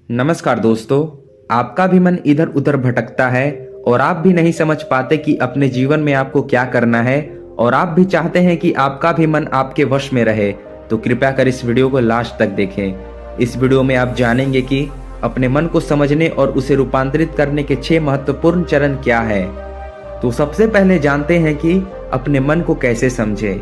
नमस्कार दोस्तों। आपका भी मन इधर उधर भटकता है और आप भी नहीं समझ पाते कि अपने जीवन में आपको क्या करना है, और आप भी चाहते हैं कि आपका भी मन आपके वश में रहे, तो कृपया कर इस वीडियो को लास्ट तक देखें। इस वीडियो में आप जानेंगे कि अपने मन को समझने और उसे रूपांतरित करने के 6 महत्वपूर्ण चरण क्या है। तो सबसे पहले जानते हैं कि अपने मन को कैसे समझे।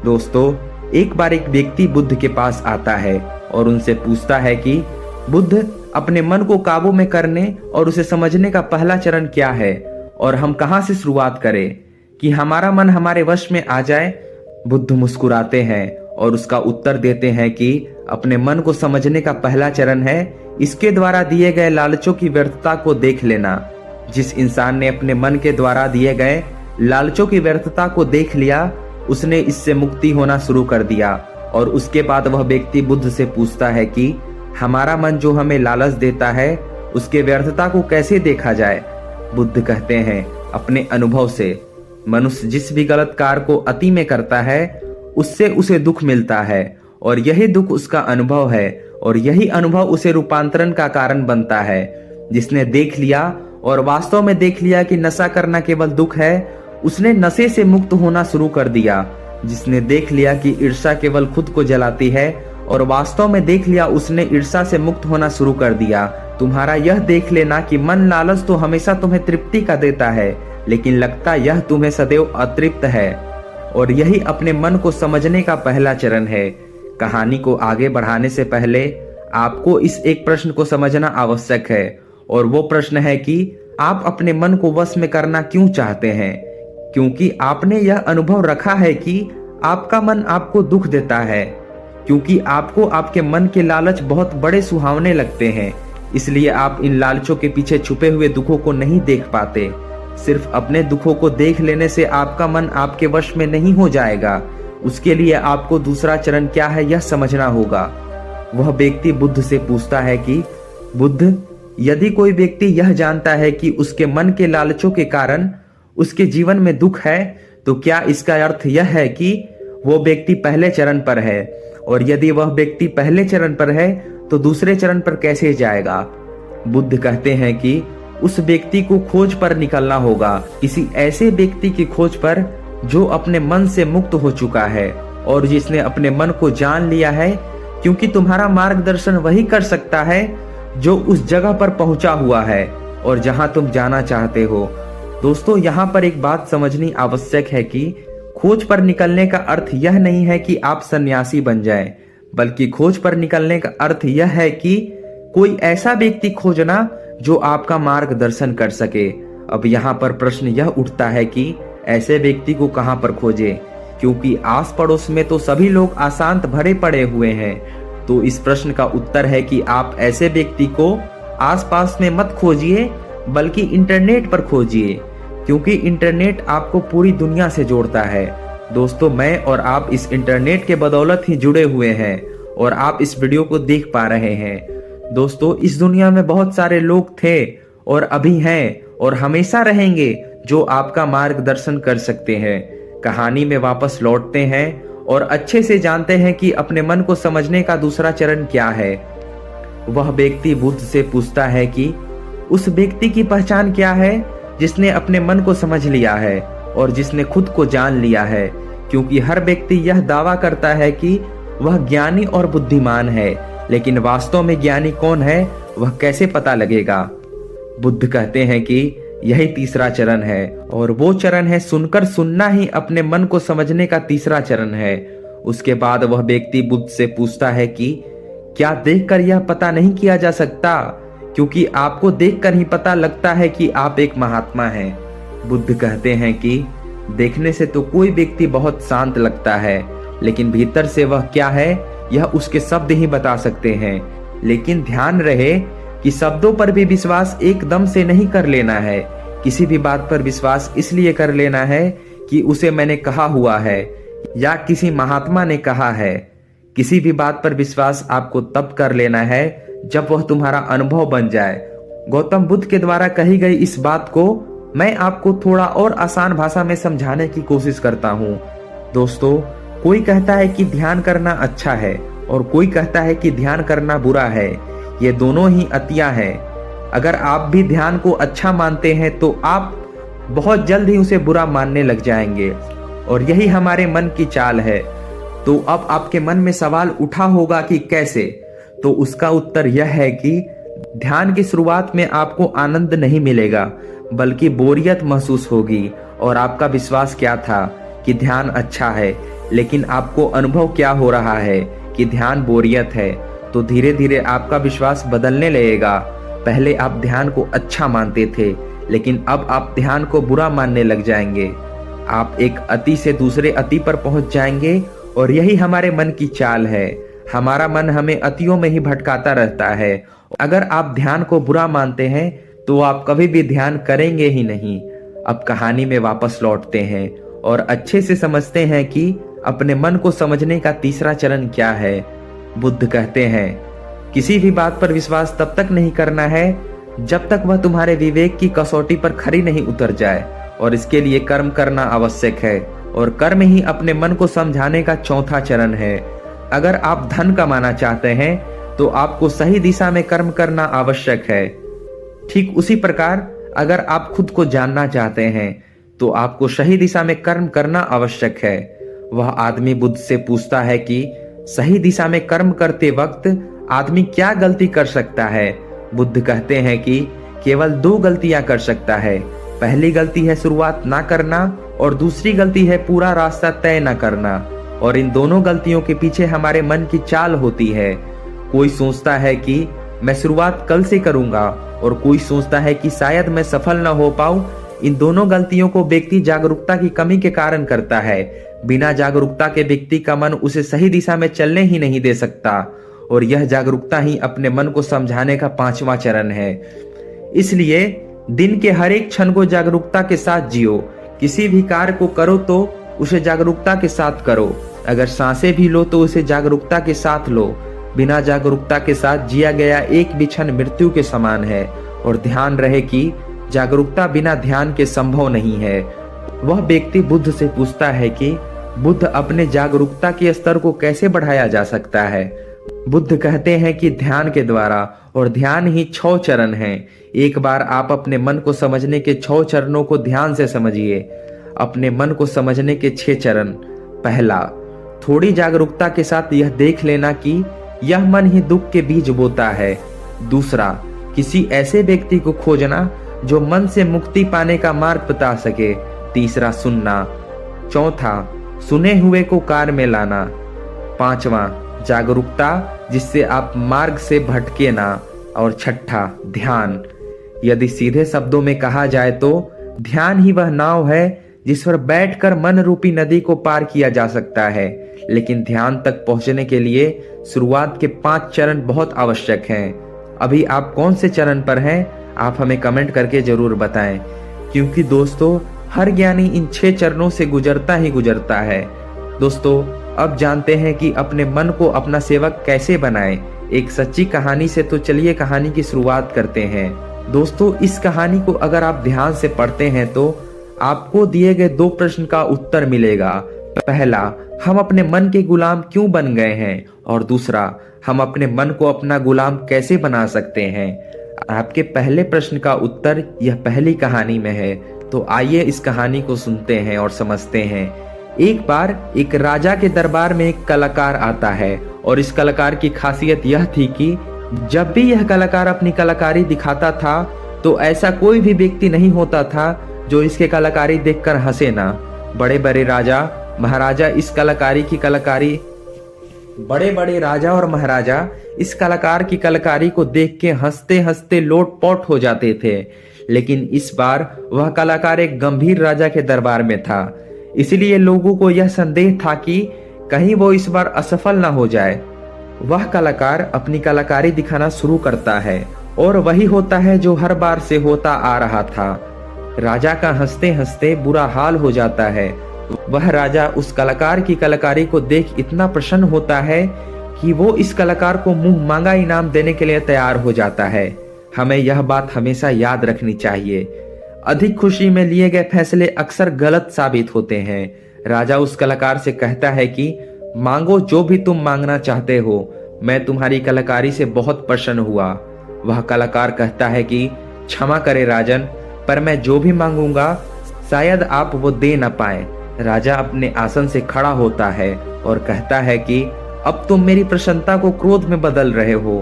दोस्तों, एक बार एक व्यक्ति बुद्ध के पास आता है और उनसे पूछता है कि बुद्ध, अपने मन को काबू में करने और उसे समझने का पहला चरण क्या है, और हम कहां से शुरुआत करें कि हमारा मन हमारे वश में आ जाए। बुद्ध मुस्कुराते हैं और उसका उत्तर देते हैं कि अपने मन को समझने का पहला चरण है इसके द्वारा दिए गए लालचों की व्यर्थता को देख लेना। जिस इंसान ने अपने मन के द्वारा दिए गए लालचों की व्यर्थता को देख लिया, उसने इससे मुक्ति होना शुरू कर दिया। और उसके बाद वह व्यक्ति बुद्ध से पूछता है कि हमारा मन जो हमें लालच देता है उसके व्यर्थता को कैसे देखा जाए। बुद्ध कहते हैं, अपने अनुभव से। मनुष्य जिस भी गलत कार्य को अति में करता है उससे उसे दुख मिलता है, और यही दुख उसका अनुभव है, और यही अनुभव उसे रूपांतरण का कारण बनता है। जिसने देख लिया और वास्तव में देख लिया कि नशा करना केवल दुख है, उसने नशे से मुक्त होना शुरू कर दिया। जिसने देख लिया कि ईर्ष्या केवल खुद को जलाती है और वास्तव में देख लिया, उसने ईर्ष्या से मुक्त होना शुरू कर दिया। तुम्हारा यह देख लेना कि मन लालच तो हमेशा तुम्हें तृप्ति का देता है, लेकिन लगता यह तुम्हें सदैव अतृप्त है। और यही अपने मन को समझने का पहला चरण है। कहानी को आगे बढ़ाने से पहले आपको इस एक प्रश्न को समझना आवश्यक है, और वो प्रश्न है कि आप अपने मन को वश में करना क्यों चाहते हैं। क्योंकि आपने यह अनुभव रखा है कि आपका मन आपको दुख देता है, क्योंकि आपको आपके मन के लालच बहुत बड़े सुहावने लगते हैं। इसलिए आप इन लालचों के पीछे छुपे हुए दुखों को नहीं देख पाते। सिर्फ अपने दुखों को देख लेने से आपका मन आपके वश में नहीं हो जाएगा। उसके लिए आपको दूसरा चरण क्या है यह समझना होगा। वह व्यक्ति बुद्ध से पूछता है कि बुद्ध, यदि कोई व्यक्ति यह जानता है कि उसके मन के लालचों के कारण उसके जीवन में दुख है, तो क्या इसका अर्थ यह है कि वो व्यक्ति पहले चरण पर है? और यदि वह व्यक्ति पहले चरण पर है तो दूसरे चरण पर कैसे जाएगा? बुद्ध कहते हैं कि उस व्यक्ति को खोज पर निकलना होगा, किसी ऐसे व्यक्ति की खोज पर जो अपने मन से मुक्त हो चुका है और जिसने अपने मन को जान लिया है। क्योंकि तुम्हारा मार्गदर्शन वही कर सकता है जो उस जगह पर पहुंचा हुआ है और जहां तुम जाना चाहते हो। दोस्तों, यहाँ पर एक बात समझनी आवश्यक है कि खोज पर निकलने का अर्थ यह नहीं है कि आप सन्यासी बन जाएं, बल्कि खोज पर निकलने का अर्थ यह है कि कोई ऐसा व्यक्ति खोजना जो आपका मार्गदर्शन कर सके। अब यहाँ पर प्रश्न यह उठता है कि ऐसे व्यक्ति को कहाँ पर खोजें, क्योंकि आस पड़ोस में तो सभी लोग अशांत भरे पड़े हुए हैं। तो इस प्रश्न का उत्तर है कि आप ऐसे व्यक्ति को आसपास में मत खोजिए, बल्कि इंटरनेट पर खोजिए, क्योंकि इंटरनेट आपको पूरी दुनिया से जोड़ता है। दोस्तों, मैं और आप इस इंटरनेट के बदौलत ही जुड़े हुए हैं और आप इस वीडियो को देख पा रहे हैं। दोस्तों, इस दुनिया में बहुत सारे लोग थे और अभी हैं और हमेशा रहेंगे जो आपका मार्गदर्शन कर सकते हैं। कहानी में वापस लौटते हैं और अच्छे से जानते हैं कि अपने मन को समझने का दूसरा चरण क्या है। वह व्यक्ति बुद्ध से पूछता है कि उस व्यक्ति की पहचान क्या है जिसने अपने मन को समझ लिया है और जिसने खुद को जान लिया है। क्योंकि हर व्यक्ति यह दावा करता है कि वह ज्ञानी और बुद्धिमान है, लेकिन वास्तव में ज्ञानी कौन है वह कैसे पता लगेगा। बुद्ध कहते हैं कि यही तीसरा चरण है, और वो चरण है सुनकर सुनना ही अपने मन को समझने का तीसरा चरण है। उसके बाद वह व्यक्ति बुद्ध से पूछता है कि क्या देखकर यह पता नहीं किया जा सकता, क्योंकि आपको देखकर ही पता लगता है कि आप एक महात्मा हैं। बुद्ध कहते हैं कि देखने से तो कोई व्यक्ति बहुत शांत लगता है, लेकिन भीतर से वह क्या है यह उसके शब्द ही बता सकते हैं। लेकिन ध्यान रहे कि शब्दों पर भी विश्वास एकदम से नहीं कर लेना है। किसी भी बात पर विश्वास इसलिए कर लेना है कि उसे मैंने कहा हुआ है या किसी महात्मा ने कहा है। किसी भी बात पर विश्वास आपको तब कर लेना है जब वह तुम्हारा अनुभव बन जाए। गौतम बुद्ध के द्वारा कही गई इस बात को मैं आपको थोड़ा और आसान भाषा में समझाने की कोशिश करता हूँ। दोस्तों, कोई कहता है कि ध्यान करना अच्छा है और कोई कहता है कि ध्यान करना बुरा है। ये दोनों ही अतियां हैं। अगर आप भी ध्यान को अच्छा मानते हैं तो आप बहुत जल्द ही उसे बुरा मानने लग जाएंगे, और यही हमारे मन की चाल है। तो अब आपके मन में सवाल उठा होगा कि कैसे? तो उसका उत्तर यह है कि ध्यान की शुरुआत में आपको आनंद नहीं मिलेगा, बल्कि बोरियत महसूस होगी। और आपका विश्वास क्या था कि ध्यान अच्छा है, लेकिन आपको अनुभव क्या हो रहा है कि ध्यान बोरियत है। तो धीरे धीरे आपका विश्वास बदलने लगेगा। पहले आप ध्यान को अच्छा मानते थे, लेकिन अब आप ध्यान को बुरा मानने लग जाएंगे। आप एक अति से दूसरे अति पर पहुंच जाएंगे, और यही हमारे मन की चाल है। हमारा मन हमें अतियों में ही भटकाता रहता है। अगर आप ध्यान को बुरा मानते हैं तो आप कभी भी ध्यान करेंगे ही नहीं। अब कहानी में वापस लौटते हैं और अच्छे से समझते हैं कि अपने मन को समझने का तीसरा चरण क्या है। बुद्ध कहते हैं, किसी भी बात पर विश्वास तब तक नहीं करना है जब तक वह तुम्हारे विवेक की कसौटी पर खरी नहीं उतर जाए, और इसके लिए कर्म करना आवश्यक है, और कर्म ही अपने मन को समझाने का चौथा चरण है। अगर आप धन कमाना चाहते हैं तो आपको सही दिशा में कर्म करना आवश्यक है। ठीक उसी प्रकार अगर आप खुद को जानना चाहते हैं तो आपको सही दिशा में कर्म करना आवश्यक है। वह आदमी बुद्ध से पूछता है कि सही दिशा में कर्म करते वक्त आदमी क्या गलती कर सकता है? बुद्ध कहते हैं कि केवल 2 गलतियां कर सकता है। पहली गलती है शुरुआत ना करना, और दूसरी गलती है पूरा रास्ता तय न करना। और इन दोनों गलतियों के पीछे हमारे मन की चाल होती है। कोई सोचता है कि मैं शुरुआत कल से करूंगा, और कोई सोचता है कि शायद मैं सफल न हो पाऊं। इन दोनों गलतियों को व्यक्ति जागरूकता की कमी के कारण करता है। बिना जागरूकता के व्यक्ति का मन उसे सही दिशा में चलने ही नहीं दे सकता, और यह जागरूकता ही अपने मन को समझाने का 5वां चरण है। इसलिए दिन के हर एक क्षण को जागरूकता के साथ जियो। किसी भी कार्य को करो तो उसे जागरूकता के साथ करो। अगर सांसें भी लो तो उसे जागरूकता के साथ लो। बिना जागरूकता के साथ जिया गया एक भी क्षण मृत्यु के समान है। और ध्यान रहे कि जागरूकता बिना ध्यान के संभव नहीं है। वह व्यक्ति बुद्ध से पूछता है कि बुद्ध अपने जागरूकता के स्तर को कैसे बढ़ाया जा सकता है? बुद्ध कहते हैं कि ध्यान के द्वारा, और ध्यान ही 6 चरण हैं। एक बार आप अपने मन को समझने के 6 चरणों को ध्यान से समझिए। अपने मन को समझने के 6 चरण। पहला, थोड़ी जागरूकता के साथ यह देख लेना कि यह मन ही दुख के बीज बोता है। दूसरा, किसी ऐसे व्यक्ति को खोजना जो मन से मुक्ति पाने का मार्ग बता सके। तीसरा, सुनना। चौथा, सुने हुए को कार्य में लाना। 5वां, जागरूकता जिससे आप मार्ग से भटके ना। और छठा, ध्यान। यदि सीधे शब्दों में कहा जाए तो ध्यान ही वह नाव है जिस पर बैठकर मन रूपी नदी को पार किया जा सकता है। लेकिन ध्यान तक पहुंचने के लिए शुरुआत के 5 चरण बहुत आवश्यक हैं। अभी आप कौन से चरण पर हैं? आप हमें कमेंट करके जरूर बताएं, क्योंकि दोस्तों हर ज्ञानी इन 6 चरणों से गुजरता ही गुजरता है। दोस्तों, अब जानते हैं कि अपने मन को अपना सेवक कैसे बनाएं। एक सच्ची कहानी से, तो चलिए कहानी की शुरुआत करते हैं। दोस्तों, इस कहानी को अगर आप ध्यान से पढ़ते हैं तो आपको दिए गए 2 प्रश्न का उत्तर मिलेगा। पहला, हम अपने मन के गुलाम क्यों बन गए हैं? और दूसरा, हम अपने मन को अपना गुलाम कैसे बना सकते हैं? आपके पहले प्रश्न का उत्तर यह पहली कहानी में है। तो आइए इस कहानी को सुनते हैं और समझते हैं। एक बार एक राजा के दरबार में एक कलाकार आता है, और इस कलाकार की खासियत यह थी कि जब भी यह कलाकार अपनी कलाकारी दिखाता था तो ऐसा कोई भी व्यक्ति नहीं होता था जो इसके कलाकारी देखकर हंसे ना। बड़े बड़े राजा महाराजा इस कलाकार की कलाकारी को देख के हंसते हंसते लोटपोट हो जाते थे। लेकिन इस बार वह कलाकार एक गंभीर राजा के दरबार में था, इसलिए लोगों को यह संदेह था कि कहीं वो इस बार असफल ना हो जाए। वह कलाकार अपनी कलाकारी दिखाना शुरू करता है, और वही होता है जो हर बार से होता आ रहा था। राजा का हंसते हंसते बुरा हाल हो जाता है। वह राजा उस कलाकार की कलाकारी को देख इतना प्रसन्न होता है कि वो इस कलाकार को मुंह मांगा इनाम देने के लिए तैयार हो जाता है। हमें यह बात हमेशा याद रखनी चाहिए। अधिक खुशी में लिए गए फैसले अक्सर गलत साबित होते हैं। राजा उस कलाकार से कहता है कि मांगो जो भी तुम मांगना चाहते हो, मैं तुम्हारी कलाकारी से बहुत प्रसन्न हुआ। वह कलाकार कहता है कि क्षमा करे राजन, पर मैं जो भी मांगूंगा शायद आप वो दे न पाए। राजा अपने आसन से खड़ा होता है और कहता है कि अब तुम मेरी प्रसन्नता को क्रोध में बदल रहे हो।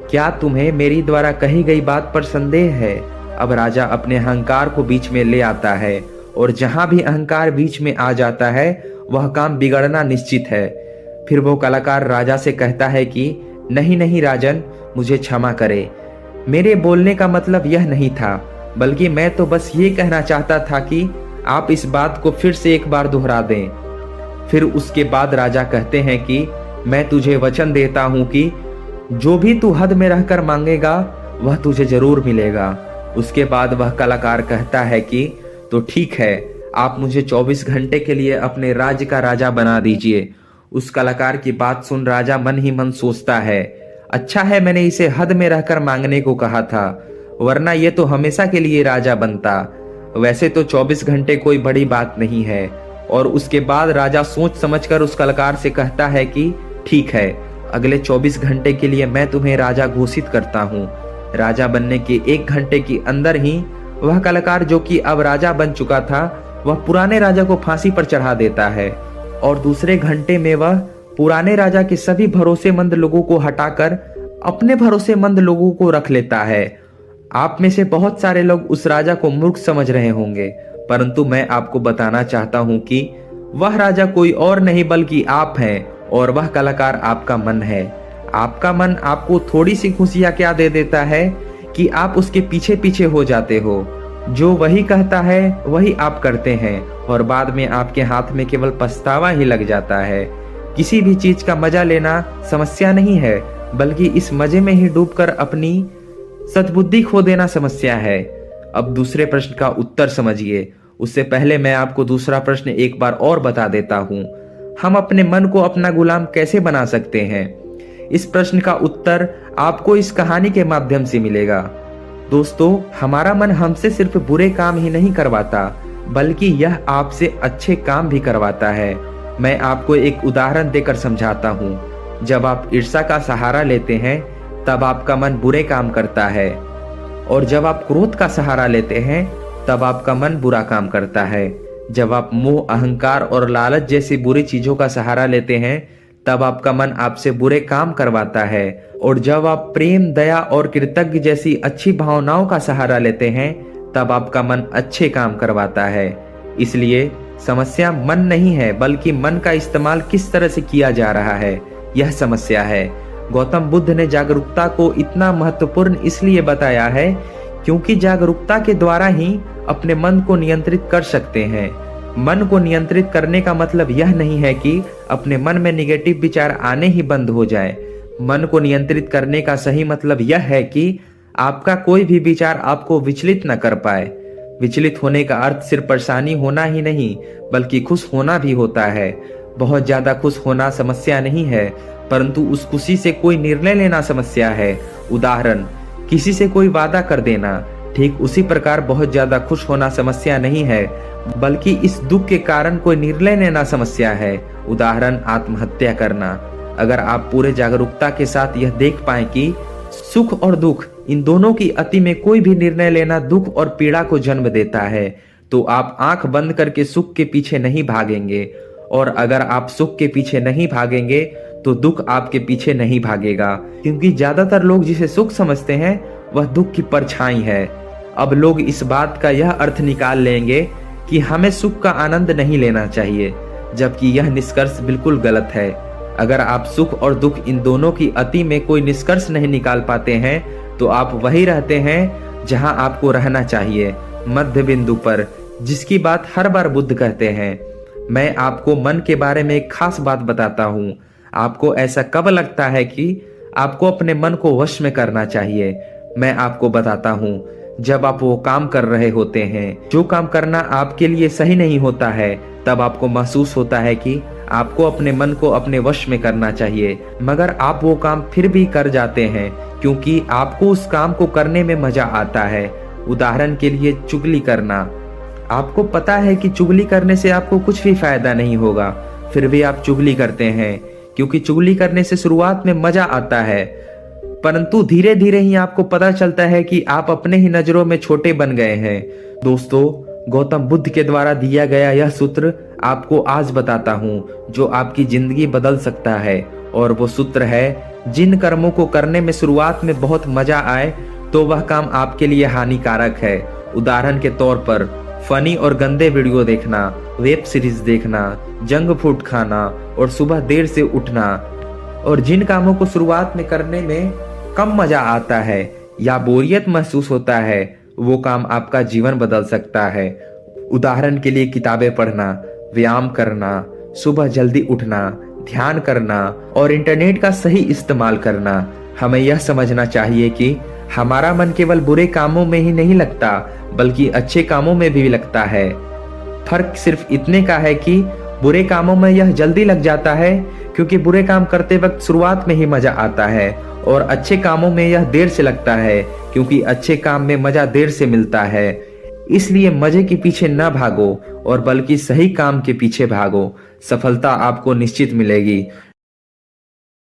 क्या तुम्हें मेरी द्वारा कही गई बात पर संदेह है? अब राजा अपने अहंकार को बीच में ले आता है और जहां भी अहंकार बीच में आ जाता है वह काम बिगड़ना निश्चित है। फिर वो कलाकार राजा से कहता है कि नहीं नहीं राजन, मुझे क्षमा करे। मेरे बोलने का मतलब यह नहीं था, बल्कि मैं तो बस ये कहना चाहता था कि आप इस बात को फिर से एक बार दोहरा दें। फिर उसके बाद राजा कहते हैं कि मैं तुझे वचन देता हूं कि जो भी तू हद में रहकर मांगेगा वह तुझे जरूर मिलेगा। उसके बाद वह कलाकार कहता है कि तो ठीक है, आप मुझे 24 घंटे के लिए अपने राज्य का राजा बना दीजिए। उस कलाकार की बात सुन राजा मन ही मन सोचता है, अच्छा है मैंने इसे हद में रहकर मांगने को कहा था, वरना ये तो हमेशा के लिए राजा बनता। वैसे तो 24 घंटे कोई बड़ी बात नहीं है। और उसके बाद राजा सोच समझकर उस कलाकार से कहता है कि ठीक है, अगले 24 घंटे के लिए मैं तुम्हें राजा घोषित करता हूँ। राजा बनने के 1 घंटे के अंदर ही वह कलाकार, जो कि अब राजा बन चुका था, वह पुराने राजा को फांसी पर चढ़ा देता है और दूसरे घंटे में वह पुराने राजा के सभी भरोसेमंद लोगों को हटाकर अपने भरोसेमंद लोगों को रख लेता है। आप में से बहुत सारे लोग उस राजा को मूर्ख समझ रहे होंगे, परंतु मैं आपको बताना चाहता हूं कि वह राजा कोई और नहीं बल्कि आप हैं और वह कलाकार आपका मन है। आपका मन आपको थोड़ी सी खुशियां क्या दे देता है कि आप उसके पीछे पीछे हो जाते हो। जो वही कहता है वही आप करते हैं और बाद में आपके हाथ में केवल पछतावा ही लग जाता है। किसी भी चीज का मजा लेना समस्या नहीं है, बल्कि इस मजे में ही डूबकर अपनी सद्बुद्धि खो देना समस्या है। अब दूसरे प्रश्न का उत्तर समझिए। उससे पहले मैं आपको दूसरा प्रश्न एक बार और बता देता हूं। हम अपने मन को अपना गुलाम कैसे बना सकते हैं? इस प्रश्न का उत्तर आपको इस कहानी के माध्यम से मिलेगा। दोस्तों, हमारा मन हमसे सिर्फ बुरे काम ही नहीं करवाता, बल्कि यह आपसे अच्छे काम भी करवाता है। मैं आपको एक उदाहरण देकर समझाता हूँ। जब आप ईर्ष्या का सहारा लेते हैं तब आपका मन बुरे काम करता है, और जब आप क्रोध का सहारा लेते हैं तब आपका मन बुरा काम करता है। जब आप मोह, अहंकार और लालच जैसी बुरी चीजों का सहारा लेते हैं तब आपका मन आपसे बुरे काम करवाता है, और जब आप प्रेम, दया और कृतज्ञ जैसी अच्छी भावनाओं का सहारा लेते हैं तब आपका मन अच्छे काम करवाता है। इसलिए समस्या मन नहीं है, बल्कि मन का इस्तेमाल किस तरह से किया जा रहा है, यह समस्या है। गौतम बुद्ध ने जागरूकता को इतना महत्वपूर्ण इसलिए बताया है क्योंकि जागरूकता के द्वारा ही अपने मन को नियंत्रित कर सकते हैं। मन को नियंत्रित करने का मतलब यह नहीं है कि अपने मन में निगेटिव विचार आने ही बंद हो जाए। मन को नियंत्रित करने का सही मतलब यह है कि आपका कोई भी विचार आपको विचलित न कर पाए। विचलित होने का अर्थ सिर्फ परेशानी होना ही नहीं, बल्कि खुश होना भी होता है। बहुत ज्यादा खुश होना समस्या नहीं है, परंतु उस खुशी से कोई निर्णय लेना समस्या है। उदाहरण, किसी से कोई वादा कर देना। ठीक उसी प्रकार बहुत ज्यादा खुश होना समस्या नहीं है, बल्कि इस दुख के कारण कोई निर्णय लेना समस्या है। उदाहरण, आत्महत्या करना। अगर आप पूरे जागरूकता के साथ यह देख पाए कि सुख और दुख, इन दोनों की अति में कोई भी निर्णय लेना दुख और पीड़ा को जन्म देता है, तो आप आंख बंद करके सुख के पीछे नहीं भागेंगे, और अगर आप सुख के पीछे नहीं भागेंगे तो दुख आपके पीछे नहीं भागेगा, क्योंकि ज्यादातर लोग जिसे सुख समझते हैं वह दुख की परछाई है। अब लोग इस बात का यह अर्थ निकाल लेंगे कि हमें सुख का आनंद नहीं लेना चाहिए, जबकि यह निष्कर्ष बिल्कुल गलत है। अगर आप सुख और दुख इन दोनों की अति में कोई निष्कर्ष नहीं निकाल पाते हैं तो आप वही रहते हैं जहां आपको रहना चाहिए, मध्य बिंदु पर, जिसकी बात हर बार बुद्ध कहते हैं। मैं आपको मन के बारे में एक खास बात बताता हूँ। आपको ऐसा कब लगता है कि आपको अपने मन को वश में करना चाहिए? मैं आपको बताता हूँ, जब आप वो काम कर रहे होते हैं जो काम करना आपके लिए सही नहीं होता है, तब आपको महसूस होता है कि आपको अपने मन को अपने वश में करना चाहिए, मगर आप वो काम फिर भी कर जाते हैं क्योंकि आपको उस काम को करने में मजा आता है। उदाहरण के लिए, चुगली करना। आपको पता है कि चुगली करने से आपको कुछ भी फायदा नहीं होगा, फिर भी आप चुगली करते हैं क्योंकि चुगली करने से शुरुआत में मजा आता है, परंतु धीरे धीरे ही आपको पता चलता है कि आप अपने ही नजरों में छोटे बन गए हैं। दोस्तों, गौतम बुद्ध के द्वारा दिया गया यह सूत्र आपको आज बताता हूँ जो आपकी जिंदगी बदल सकता है। और वो सूत्र है, जिन कर्मों को करने में शुरुआत में बहुत मजा आए तो वह काम आपके लिए हानिकारक है। उदाहरण के तौर पर फनी और गंदे वीडियो देखना, वेब सीरीज देखना, जंक फूड खाना और सुबह देर से उठना। और जिन कामों को शुरुआत में करने में कम मजा आता है या बोरियत महसूस होता है, वो काम आपका जीवन बदल सकता है। उदाहरण के लिए किताबें पढ़ना, व्यायाम करना, सुबह जल्दी उठना, ध्यान करना और इंटरनेट का सही इस्तेमाल करना। हमें यह समझना चाहिए कि हमारा मन केवल बुरे कामों में ही नहीं लगता, बल्कि अच्छे कामों में भी लगता है। फर्क सिर्फ इतने का है कि बुरे कामों में यह जल्दी लग जाता है क्योंकि बुरे काम करते वक्त शुरुआत में ही मजा आता है, और अच्छे कामों में यह देर से लगता है क्योंकि अच्छे काम में मजा देर से मिलता है। इसलिए मजे के पीछे न भागो और बल्कि सही काम के पीछे भागो। सफलता आपको निश्चित मिलेगी।